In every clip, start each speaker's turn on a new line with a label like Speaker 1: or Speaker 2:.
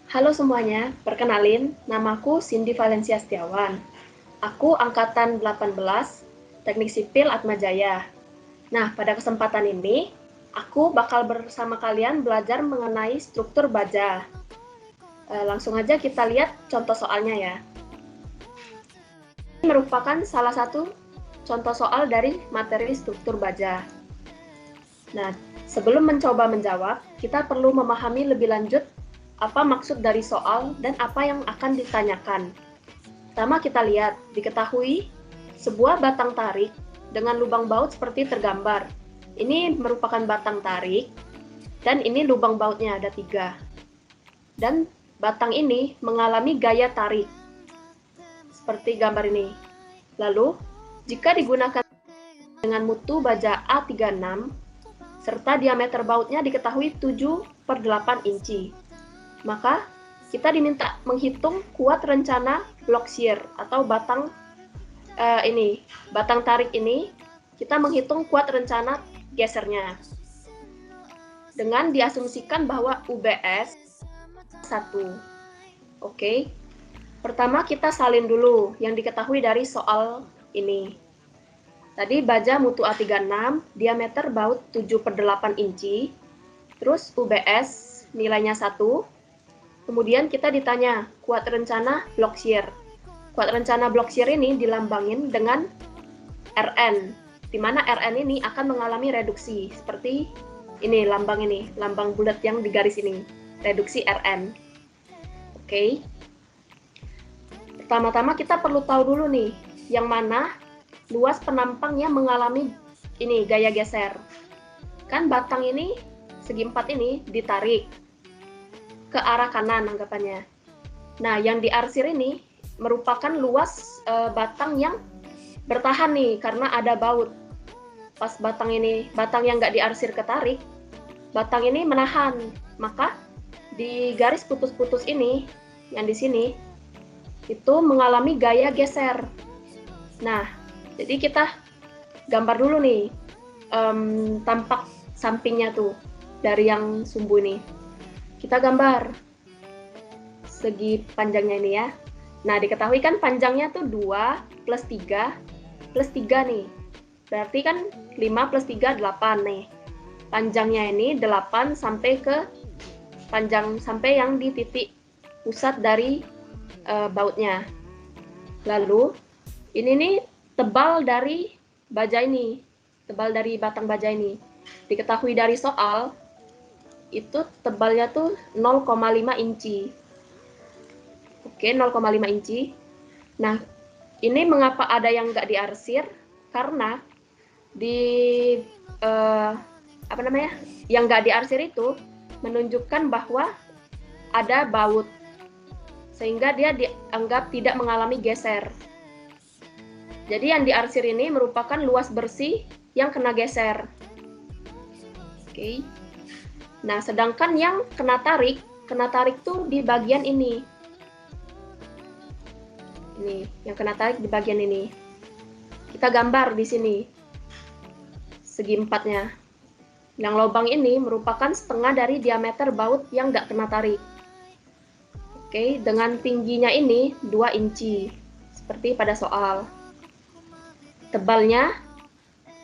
Speaker 1: Halo semuanya, perkenalin, namaku Cindy Valencia Setiawan. Aku angkatan 18, Teknik Sipil Atmajaya. Nah, pada kesempatan ini, aku bakal bersama kalian belajar mengenai struktur baja. Langsung aja kita lihat contoh soalnya ya. Ini merupakan salah satu contoh soal dari materi struktur baja. Nah, sebelum mencoba menjawab, kita perlu memahami lebih lanjut apa maksud dari soal dan apa yang akan ditanyakan. Pertama kita lihat, diketahui sebuah batang tarik dengan lubang baut seperti tergambar. Ini merupakan batang tarik, dan ini lubang bautnya ada 3. Dan batang ini mengalami gaya tarik, seperti gambar ini. Lalu, jika digunakan dengan mutu baja A36, serta diameter bautnya diketahui 7/8 inci, maka kita diminta menghitung kuat rencana block shear atau batang batang tarik ini, kita menghitung kuat rencana gesernya dengan diasumsikan bahwa UBS 1. Oke. Pertama kita salin dulu yang diketahui dari soal ini. Tadi baja mutu A36, diameter baut 7/8 inci, terus UBS nilainya 1. Kemudian kita ditanya kuat rencana block shear. Kuat rencana block shear ini dilambangin dengan Rn, di mana Rn ini akan mengalami reduksi, seperti ini, lambang bulat yang di garis ini, reduksi Rn. Oke. Pertama-tama kita perlu tahu dulu nih, yang mana luas penampang yang mengalami ini gaya geser. Kan batang ini, segi 4 ini ditarik ke arah kanan anggapannya. Nah, yang diarsir ini merupakan luas batang yang bertahan nih karena ada baut. Pas batang yang nggak diarsir ketarik, batang ini menahan. Maka di garis putus-putus ini, yang di sini, itu mengalami gaya geser. Nah, jadi kita gambar dulu nih tampak sampingnya tuh dari yang sumbu ini. Kita gambar segi panjangnya ini ya. Nah, diketahui kan panjangnya tuh 2 plus 3 plus 3 nih. Berarti kan 5 plus 3, 8 nih. Panjangnya ini 8 sampai ke panjang sampai yang di titik pusat dari bautnya. Lalu, ini nih tebal dari baja ini. Tebal dari batang baja ini. Diketahui dari soal, itu tebalnya tuh 0,5 inci. Oke, 0,5 inci. Nah, ini mengapa ada yang nggak diarsir? Karena di yang nggak diarsir itu menunjukkan bahwa ada baut, sehingga dia dianggap tidak mengalami geser. Jadi yang diarsir ini merupakan luas bersih yang kena geser. Oke. Nah, sedangkan yang kena tarik tuh di bagian ini. Ini, yang kena tarik di bagian ini. Kita gambar di sini. Segi 4-nya. Yang lubang ini merupakan setengah dari diameter baut yang nggak kena tarik. Oke, dengan tingginya ini 2 inci. Seperti pada soal. Tebalnya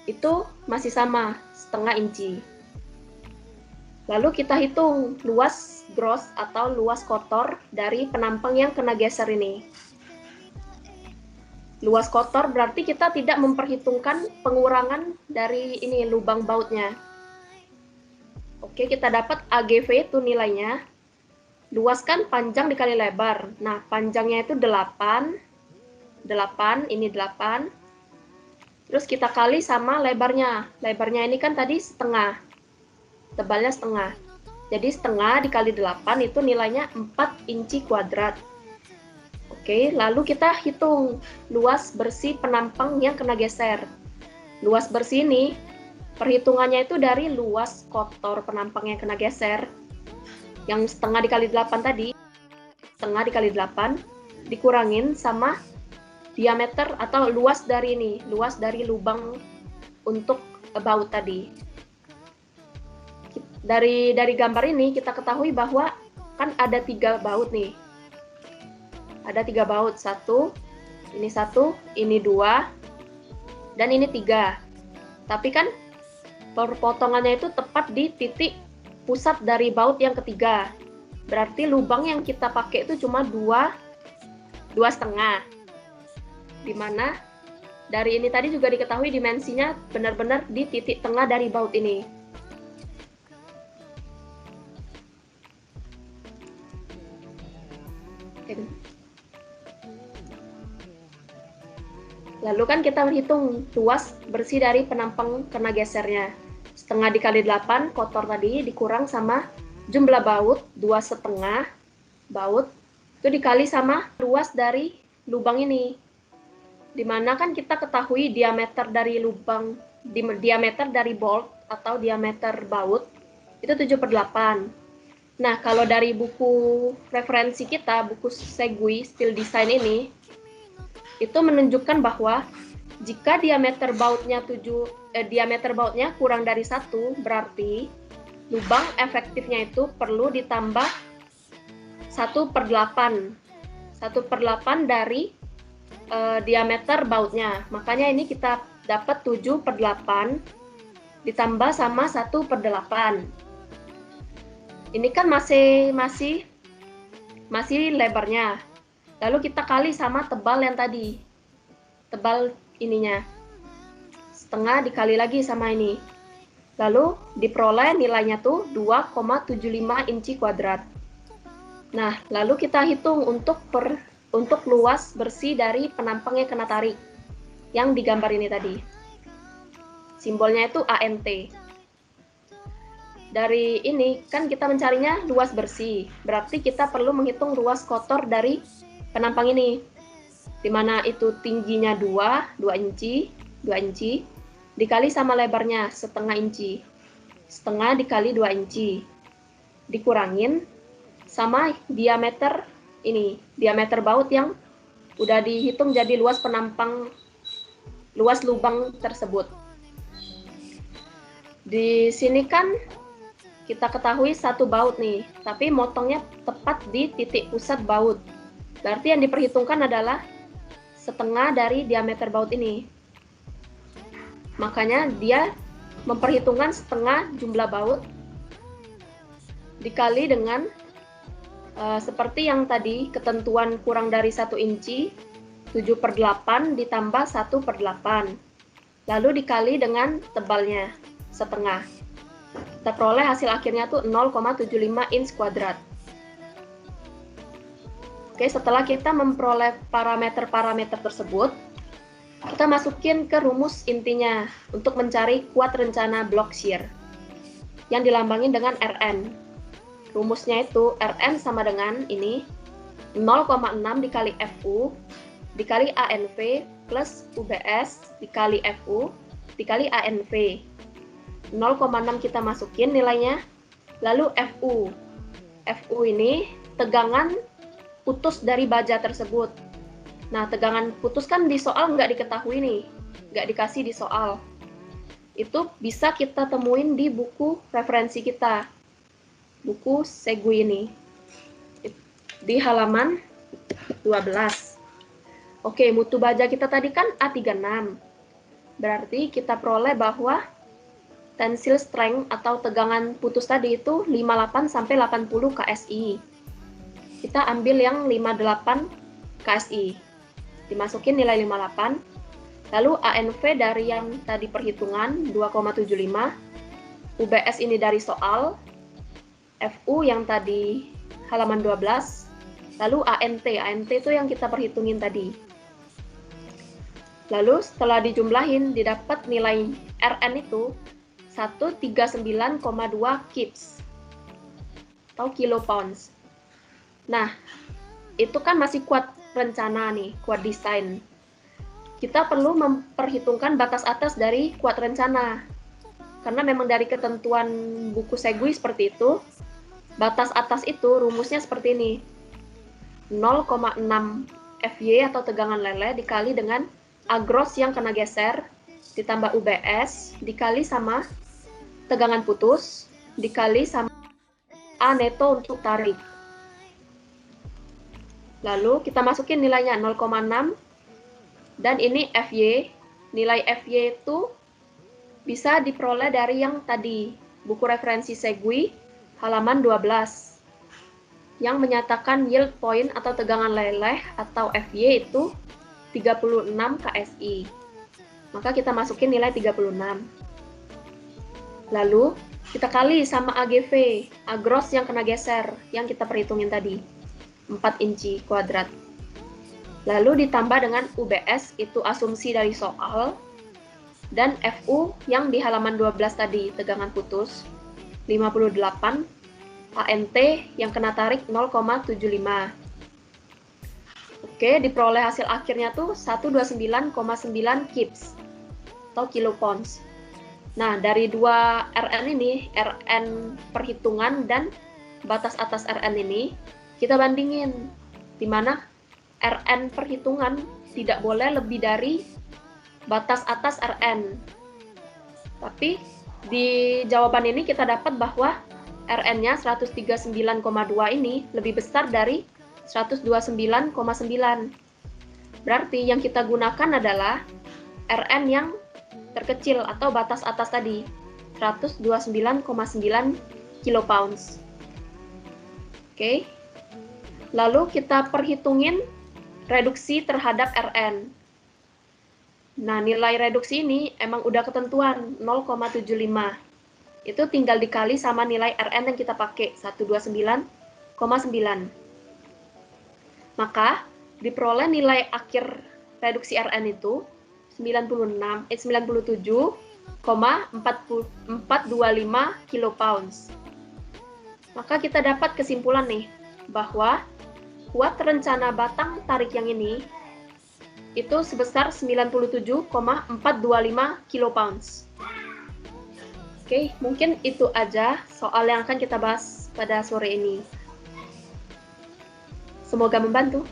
Speaker 1: itu masih sama, setengah inci. Lalu kita hitung luas gross atau luas kotor dari penampang yang kena geser ini. Luas kotor berarti kita tidak memperhitungkan pengurangan dari ini lubang bautnya. Oke, kita dapat AGV itu nilainya. Luas kan panjang dikali lebar. Nah, panjangnya itu 8. 8, ini 8. Terus kita kali sama lebarnya. Lebarnya ini kan tadi setengah. Tebalnya setengah. Jadi setengah dikali 8 itu nilainya 4 inci kuadrat. Oke, lalu kita hitung luas bersih penampang yang kena geser. Luas bersih ini, perhitungannya itu dari luas kotor penampang yang kena geser. Yang setengah dikali 8 tadi, setengah dikali 8, dikurangin sama diameter atau luas dari ini, luas dari lubang untuk baut tadi. Dari gambar ini kita ketahui bahwa kan ada 3 baut nih. Ada 3 baut, satu, ini 2, dan ini 3. Tapi kan potongannya itu tepat di titik pusat dari baut yang ketiga. Berarti lubang yang kita pakai itu cuma 2,5. Dimana dari ini tadi juga diketahui dimensinya benar-benar di titik tengah dari baut ini. Lalu kan kita berhitung luas bersih dari penampang kena gesernya. Setengah dikali 8 kotor tadi dikurang sama jumlah baut 2,5 baut itu dikali sama luas dari lubang ini. Dimana kan kita ketahui diameter dari lubang, diameter dari bolt atau diameter baut itu 7/8. Nah, kalau dari buku referensi kita, buku Segui Steel Design ini, itu menunjukkan bahwa jika diameter bautnya kurang dari 1, berarti lubang efektifnya itu perlu ditambah 1/8. 1/8 dari diameter bautnya. Makanya ini kita dapat 7/8 ditambah sama 1/8. Ini kan masih lebarnya. Lalu kita kali sama tebal yang tadi. Tebal ininya. Setengah dikali lagi sama ini. Lalu diperoleh nilainya tuh 2,75 inci kuadrat. Nah, lalu kita hitung untuk luas bersih dari penampang yang kena tarik. Yang digambar ini tadi. Simbolnya itu ANT. Dari ini kan kita mencarinya luas bersih. Berarti kita perlu menghitung luas kotor dari penampang ini. Dimana itu tingginya 2 inci, dikali sama lebarnya 1/2 inci. Setengah dikali 2 inci. Dikurangin sama diameter ini, diameter baut yang udah dihitung jadi luas lubang tersebut. Di sini kan kita ketahui 1 baut nih, tapi motongnya tepat di titik pusat baut. Berarti yang diperhitungkan adalah setengah dari diameter baut ini. Makanya dia memperhitungkan setengah jumlah baut dikali dengan seperti yang tadi, ketentuan kurang dari 1 inci, 7/8 ditambah 1/8. Lalu dikali dengan tebalnya, setengah. Kita peroleh hasil akhirnya tuh 0,75 inch kuadrat. Oke, setelah kita memperoleh parameter-parameter tersebut, kita masukin ke rumus intinya untuk mencari kuat rencana block shear yang dilambangin dengan Rn. Rumusnya itu Rn sama dengan ini 0,6 dikali Fu dikali ANV plus UBS dikali Fu dikali ANV. 0,6 kita masukin nilainya, lalu Fu ini tegangan putus dari baja tersebut. Nah, tegangan putus kan di soal nggak diketahui nih, nggak dikasih di soal. Itu bisa kita temuin di buku referensi kita, buku Segui ini, di halaman 12. Oke, mutu baja kita tadi kan A36. Berarti kita peroleh bahwa tensile strength atau tegangan putus tadi itu 58 sampai 80 KSI. Kita ambil yang 58 KSI. Dimasukin nilai 58. Lalu ANV dari yang tadi perhitungan 2,75. UBS ini dari soal. Fu yang tadi halaman 12. Lalu ANT itu yang kita perhitungin tadi. Lalu setelah dijumlahin didapat nilai Rn itu 139,2 kips atau kilopounds. Nah, itu kan masih kuat rencana nih, kuat desain. Kita perlu memperhitungkan batas atas dari kuat rencana. Karena memang dari ketentuan buku Segui seperti itu, batas atas itu rumusnya seperti ini. 0,6 FY atau tegangan lele dikali dengan A gross yang kena geser ditambah UBS dikali sama tegangan putus dikali sama A neto untuk tarik. Lalu kita masukin nilainya 0,6 dan ini FY. Nilai FY itu bisa diperoleh dari yang tadi, buku referensi Segui halaman 12 yang menyatakan yield point atau tegangan leleh atau FY itu 36 KSI. Maka kita masukin nilai 36. Lalu kita kali sama AGV, agros yang kena geser, yang kita perhitungin tadi, 4 inci kuadrat. Lalu ditambah dengan UBS, itu asumsi dari soal, dan FU yang di halaman 12 tadi, tegangan putus, 58, ANT yang kena tarik 0,75. Oke, diperoleh hasil akhirnya tuh 129,9 kips atau kilopounds. Nah, dari dua RN ini, RN perhitungan dan batas atas RN ini, kita bandingin, di mana RN perhitungan tidak boleh lebih dari batas atas RN. Tapi di jawaban ini kita dapat bahwa RN-nya 139,2 ini lebih besar dari 129,9. Berarti yang kita gunakan adalah RN yang terkecil atau batas atas tadi, 129,9 kilopounds. Oke. Lalu kita perhitungin reduksi terhadap RN. Nah, nilai reduksi ini emang udah ketentuan 0,75. Itu tinggal dikali sama nilai RN yang kita pakai, 129,9. Maka diperoleh nilai akhir reduksi RN itu 97,425 kilopounds. Maka kita dapat kesimpulan nih bahwa kuat rencana batang tarik yang ini itu sebesar 97,425 kilopounds. Oke, mungkin itu aja soal yang akan kita bahas pada sore ini. Semoga membantu.